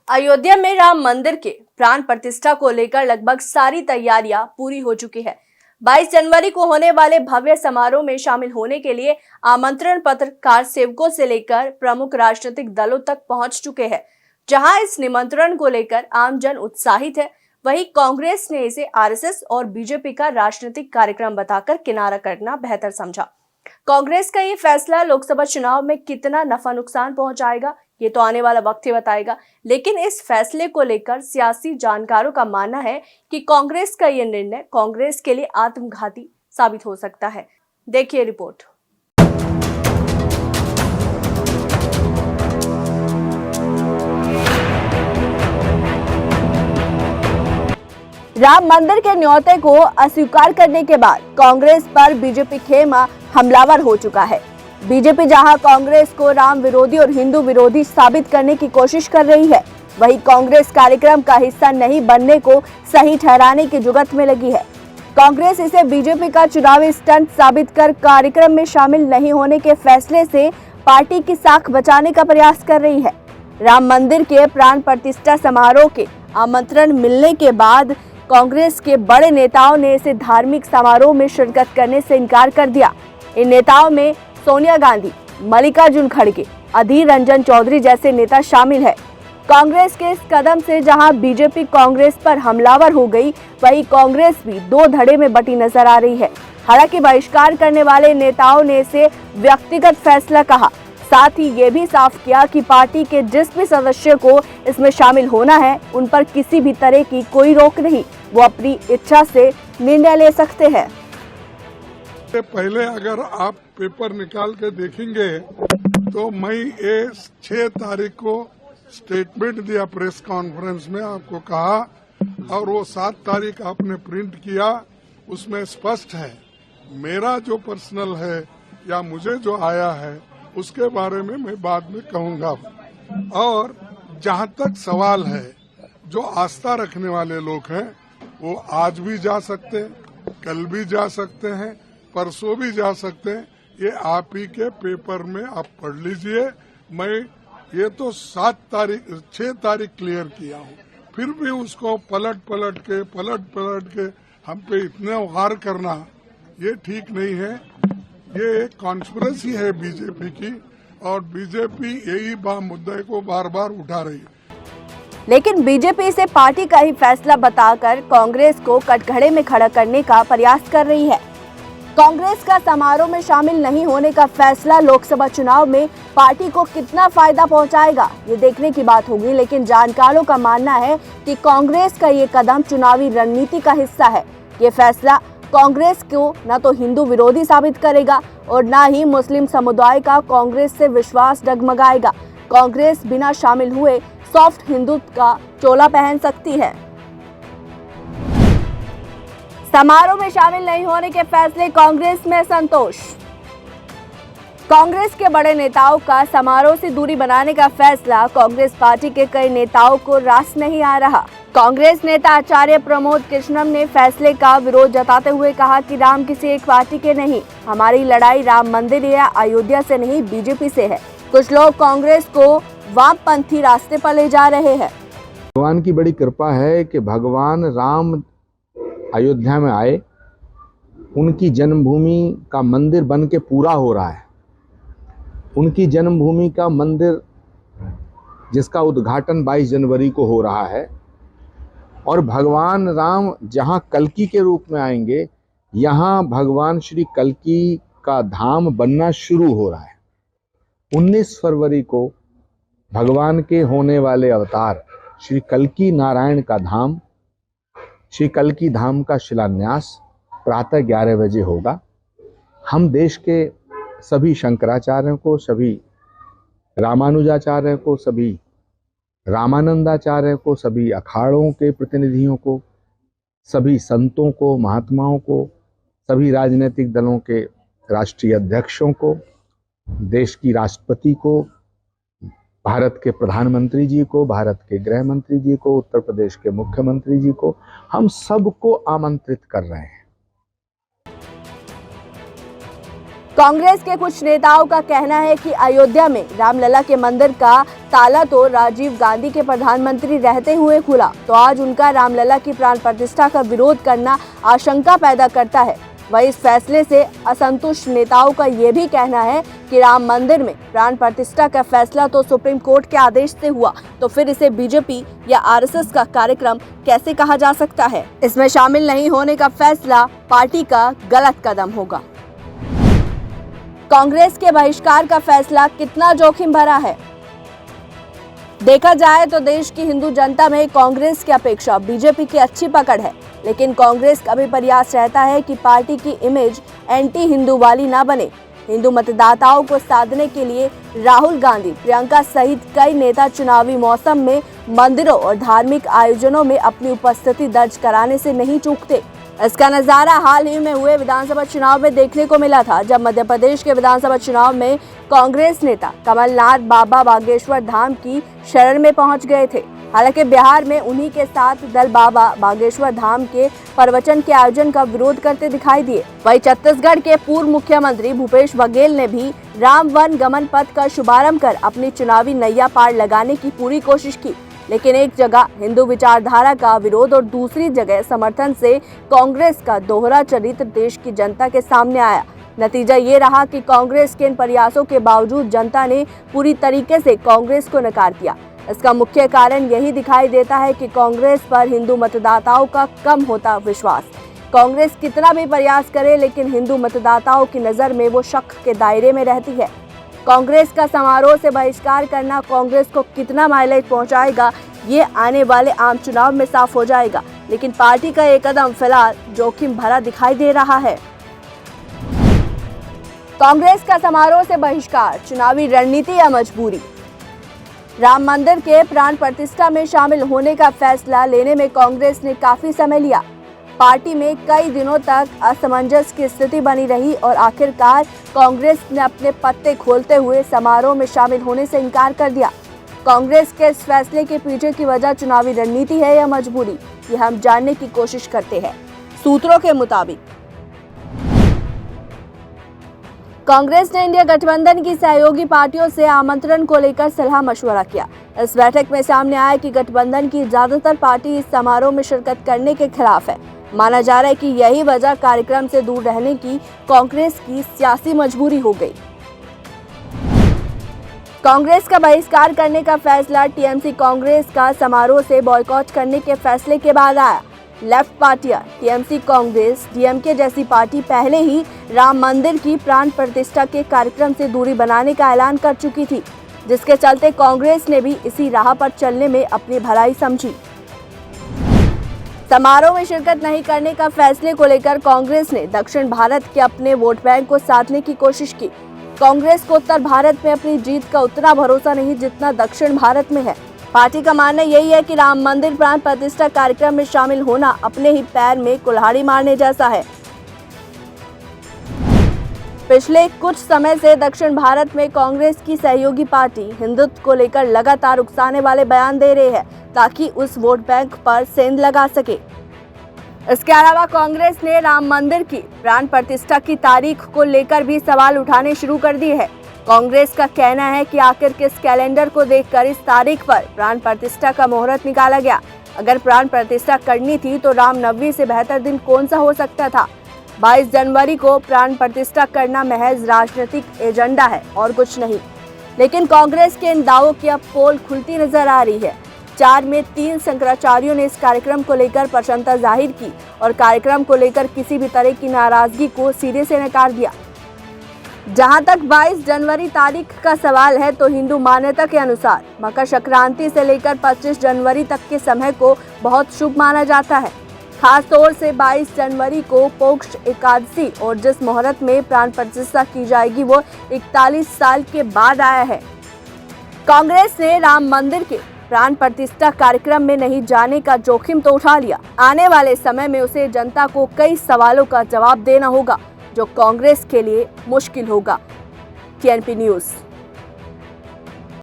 अयोध्या में राम मंदिर के प्राण प्रतिष्ठा को लेकर लगभग सारी तैयारियां पूरी हो चुकी है। 22 जनवरी को होने वाले भव्य समारोह में शामिल होने के लिए आमंत्रण पत्र कार सेवकों से लेकर प्रमुख राजनीतिक दलों तक पहुंच चुके हैं। जहां इस निमंत्रण को लेकर आम जन उत्साहित है, वहीं कांग्रेस ने इसे आरएसएस और बीजेपी का राजनीतिक कार्यक्रम बताकर किनारा करना बेहतर समझा। कांग्रेस का ये फैसला लोकसभा चुनाव में कितना नफा नुकसान पहुंचाएगा, ये तो आने वाला वक्त ही बताएगा। लेकिन इस फैसले को लेकर सियासी जानकारों का मानना है कि कांग्रेस का ये निर्णय कांग्रेस के लिए आत्मघाती साबित हो सकता है। देखिए रिपोर्ट। राम मंदिर के न्योते को अस्वीकार करने के बाद कांग्रेस पर बीजेपी खेमा हमलावर हो चुका है। बीजेपी जहां कांग्रेस को राम विरोधी और हिंदू विरोधी साबित करने की कोशिश कर रही है, वहीं कांग्रेस कार्यक्रम का हिस्सा नहीं बनने को सही ठहराने की जुगत में लगी है। कांग्रेस इसे बीजेपी का चुनावी स्टंट साबित कर कार्यक्रम में शामिल नहीं होने के फैसले से पार्टी की साख बचाने का प्रयास कर रही है। राम मंदिर के प्राण प्रतिष्ठा समारोह के आमंत्रण मिलने के बाद कांग्रेस के बड़े नेताओं ने इसे धार्मिक समारोह में शिरकत करने से इनकार कर दिया। इन नेताओं में सोनिया गांधी, मल्लिकार्जुन खड़गे, अधीर रंजन चौधरी जैसे नेता शामिल है। कांग्रेस के इस कदम से जहां बीजेपी कांग्रेस पर हमलावर हो गई, वहीं कांग्रेस भी दो धड़े में बटी नजर आ रही है। हालांकि बहिष्कार करने वाले नेताओं ने इसे व्यक्तिगत फैसला कहा, साथ ही ये भी साफ किया कि पार्टी के जिस भी सदस्य को इसमें शामिल होना है, उन पर किसी भी तरह की कोई रोक नहीं, वो अपनी इच्छा से निर्णय ले सकते हैं। पहले अगर आप पेपर निकाल के देखेंगे तो मई 6 तारीख को स्टेटमेंट दिया प्रेस कॉन्फ्रेंस में, आपको कहा, और वो 7 तारीख आपने प्रिंट किया। उसमें स्पष्ट है, मेरा जो पर्सनल है या मुझे जो आया है उसके बारे में मैं बाद में कहूंगा। और जहां तक सवाल है, जो आस्था रखने वाले लोग हैं वो आज भी जा सकते हैं, कल भी जा सकते हैं, परसों भी जा सकते हैं। ये आप ही के पेपर में आप पढ़ लीजिए। मैं ये तो 6 तारीख क्लियर किया हूँ, फिर भी उसको पलट पलट के हम पे इतने वार करना ये ठीक नहीं है। ये एक कॉन्स्पिरेसी है बीजेपी की, और बीजेपी यही मुद्दे को बार बार उठा रही है। लेकिन बीजेपी इसे पार्टी का ही फैसला बताकर कांग्रेस को कटघरे में खड़ा करने का प्रयास कर रही है। कांग्रेस का समारोह में शामिल नहीं होने का फैसला लोकसभा चुनाव में पार्टी को कितना फायदा पहुंचाएगा, ये देखने की बात होगी। लेकिन जानकारों का मानना है कि कांग्रेस का ये कदम चुनावी रणनीति का हिस्सा है। ये फैसला कांग्रेस को न तो हिंदू विरोधी साबित करेगा और न ही मुस्लिम समुदाय का कांग्रेस से विश्वास डगमगाएगा। कांग्रेस बिना शामिल हुए सॉफ्ट हिंदुत्व का चोला पहन सकती है। समारोह में शामिल नहीं होने के फैसले कांग्रेस में संतोष। कांग्रेस के बड़े नेताओं का समारोह से दूरी बनाने का फैसला कांग्रेस पार्टी के कई नेताओं को रास नहीं आ रहा। कांग्रेस नेता आचार्य प्रमोद कृष्णम ने फैसले का विरोध जताते हुए कहा कि राम किसी एक पार्टी के नहीं, हमारी लड़ाई राम मंदिर या अयोध्या से नहीं, बीजेपी से है। कुछ लोग कांग्रेस को वामपंथी रास्ते पर ले जा रहे हैं। भगवान की बड़ी कृपा है कि भगवान राम अयोध्या में आए, उनकी जन्मभूमि का मंदिर बन के पूरा हो रहा है। उनकी जन्मभूमि का मंदिर जिसका उद्घाटन 22 जनवरी को हो रहा है, और भगवान राम जहां कल्कि के रूप में आएंगे, यहां भगवान श्री कल्कि का धाम बनना शुरू हो रहा है। 19 फरवरी को भगवान के होने वाले अवतार श्री कल्कि नारायण का धाम, श्री कल्कि धाम का शिलान्यास प्रातः 11 बजे होगा। हम देश के सभी शंकराचार्यों को, सभी रामानुजाचार्यों को, सभी रामानंदाचार्य को, सभी अखाड़ों के प्रतिनिधियों को, सभी संतों को, महात्माओं को, सभी राजनीतिक दलों के राष्ट्रीय अध्यक्षों को, देश की राष्ट्रपति को, भारत के प्रधानमंत्री जी को, भारत के गृह मंत्री जी को, उत्तर प्रदेश के मुख्यमंत्री जी को, हम सबको आमंत्रित कर रहे हैं। कांग्रेस के कुछ नेताओं का कहना है कि अयोध्या में रामलला के मंदिर का ताला तो राजीव गांधी के प्रधानमंत्री रहते हुए खुला, तो आज उनका रामलला की प्राण प्रतिष्ठा का विरोध करना आशंका पैदा करता है। वहीं इस फैसले से असंतुष्ट नेताओं का ये भी कहना है कि राम मंदिर में प्राण प्रतिष्ठा का फैसला तो सुप्रीम कोर्ट के आदेश से हुआ, तो फिर इसे बीजेपी या आरएसएस का कार्यक्रम कैसे कहा जा सकता है। इसमें शामिल नहीं होने का फैसला पार्टी का गलत कदम होगा। कांग्रेस के बहिष्कार का फैसला कितना जोखिम भरा है? देखा जाए तो देश की हिंदू जनता में कांग्रेस की अपेक्षा बीजेपी की अच्छी पकड़ है, लेकिन कांग्रेस का भी प्रयास रहता है कि पार्टी की इमेज एंटी हिंदू वाली ना बने। हिंदू मतदाताओं को साधने के लिए राहुल गांधी, प्रियंका सहित कई नेता चुनावी मौसम में मंदिरों और धार्मिक आयोजनों में अपनी उपस्थिति दर्ज कराने से नहीं चूकते। इसका नजारा हाल ही में हुए विधानसभा चुनाव में देखने को मिला था, जब मध्य प्रदेश के विधानसभा चुनाव में कांग्रेस नेता कमलनाथ बाबा बागेश्वर धाम की शरण में पहुंच गए थे। हालांकि बिहार में उन्हीं के साथ दल बाबा बागेश्वर धाम के प्रवचन के आयोजन का विरोध करते दिखाई दिए। वहीं छत्तीसगढ़ के पूर्व मुख्यमंत्री भूपेश बघेल ने भी राम वन गमन पथ का शुभारंभ कर अपनी चुनावी नैया पार लगाने की पूरी कोशिश की, लेकिन एक जगह हिंदू विचारधारा का विरोध और दूसरी जगह समर्थन से कांग्रेस का दोहरा चरित्र देश की जनता के सामने आया। नतीजा ये रहा कि कांग्रेस के इन प्रयासों के बावजूद जनता ने पूरी तरीके से कांग्रेस को नकार दिया। इसका मुख्य कारण यही दिखाई देता है कि कांग्रेस पर हिंदू मतदाताओं का कम होता विश्वास। कांग्रेस कितना भी प्रयास करे, लेकिन हिंदू मतदाताओं की नज़र में वो शक के दायरे में रहती है। कांग्रेस का समारोह से बहिष्कार करना कांग्रेस को कितना माइलेज पहुंचाएगा, ये आने वाले आम चुनाव में साफ हो जाएगा, लेकिन पार्टी का ये कदम फिलहाल जोखिम भरा दिखाई दे रहा है। कांग्रेस का समारोह से बहिष्कार, चुनावी रणनीति या मजबूरी? राम मंदिर के प्राण प्रतिष्ठा में शामिल होने का फैसला लेने में कांग्रेस ने काफी समय लिया। पार्टी में कई दिनों तक असमंजस की स्थिति बनी रही और आखिरकार कांग्रेस ने अपने पत्ते खोलते हुए समारोह में शामिल होने से इनकार कर दिया। कांग्रेस के इस फैसले के पीछे की वजह चुनावी रणनीति है या मजबूरी, ये हम जानने की कोशिश करते हैं। सूत्रों के मुताबिक कांग्रेस ने इंडिया गठबंधन की सहयोगी पार्टियों से आमंत्रण को लेकर सलाह मशवरा किया। इस बैठक में सामने आया कि गठबंधन की ज्यादातर पार्टी इस समारोह में शिरकत करने के खिलाफ है। माना जा रहा है कि यही वजह कार्यक्रम से दूर रहने की कांग्रेस की सियासी मजबूरी हो गई। कांग्रेस का बहिष्कार करने का फैसला टीएमसी कांग्रेस का समारोह से बॉयकॉट करने के फैसले के बाद आया। लेफ्ट पार्टियां टीएमसी कांग्रेस, डीएमके जैसी पार्टी पहले ही राम मंदिर की प्राण प्रतिष्ठा के कार्यक्रम से दूरी बनाने का ऐलान कर चुकी थी, जिसके चलते कांग्रेस ने भी इसी राह पर चलने में अपनी भलाई समझी। समारोह में शिरकत नहीं करने का फैसले को लेकर कांग्रेस ने दक्षिण भारत के अपने वोट बैंक को साधने की कोशिश की। कांग्रेस को उत्तर भारत में अपनी जीत का उतना भरोसा नहीं जितना दक्षिण भारत में है। पार्टी का मानना यही है कि राम मंदिर प्राण प्रतिष्ठा कार्यक्रम में शामिल होना अपने ही पैर में कुल्हाड़ी मारने जैसा है। पिछले कुछ समय से दक्षिण भारत में कांग्रेस की सहयोगी पार्टी हिंदुत्व को लेकर लगातार उकसाने वाले बयान दे रही है, ताकि उस वोट बैंक पर सेंध लगा सके। इसके अलावा कांग्रेस ने राम मंदिर की प्राण प्रतिष्ठा की तारीख को लेकर भी सवाल उठाने शुरू कर दिए हैं। कांग्रेस का कहना है कि आखिर किस कैलेंडर को देखकर इस तारीख पर प्राण प्रतिष्ठा का मुहूर्त निकाला गया। अगर प्राण प्रतिष्ठा करनी थी तो रामनवमी से बेहतर दिन कौन सा हो सकता था। 22 जनवरी को प्राण प्रतिष्ठा करना महज राजनीतिक एजेंडा है और कुछ नहीं। लेकिन कांग्रेस के इन दावों की अब पोल खुलती नजर आ रही है। 4 में 3 शंकराचार्यों ने इस कार्यक्रम को लेकर प्रसन्नता जाहिर की और कार्यक्रम को लेकर किसी भी तरह की नाराजगी को सिरे से नकार दिया। जहां तक 22 जनवरी तारीख का सवाल है, तो हिंदू मान्यता के अनुसार मकर संक्रांति से लेकर 25 जनवरी तक के समय को बहुत शुभ माना जाता है। खास तौर से 22 जनवरी को पोक्ष एकादशी और जिस मुहूर्त में प्राण प्रतिष्ठा की जाएगी वो 41 साल के बाद आया है। कांग्रेस ने राम मंदिर के प्राण प्रतिष्ठा कार्यक्रम में नहीं जाने का जोखिम तो उठा लिया। आने वाले समय में उसे जनता को कई सवालों का जवाब देना होगा, जो कांग्रेस के लिए मुश्किल होगा। TNP news.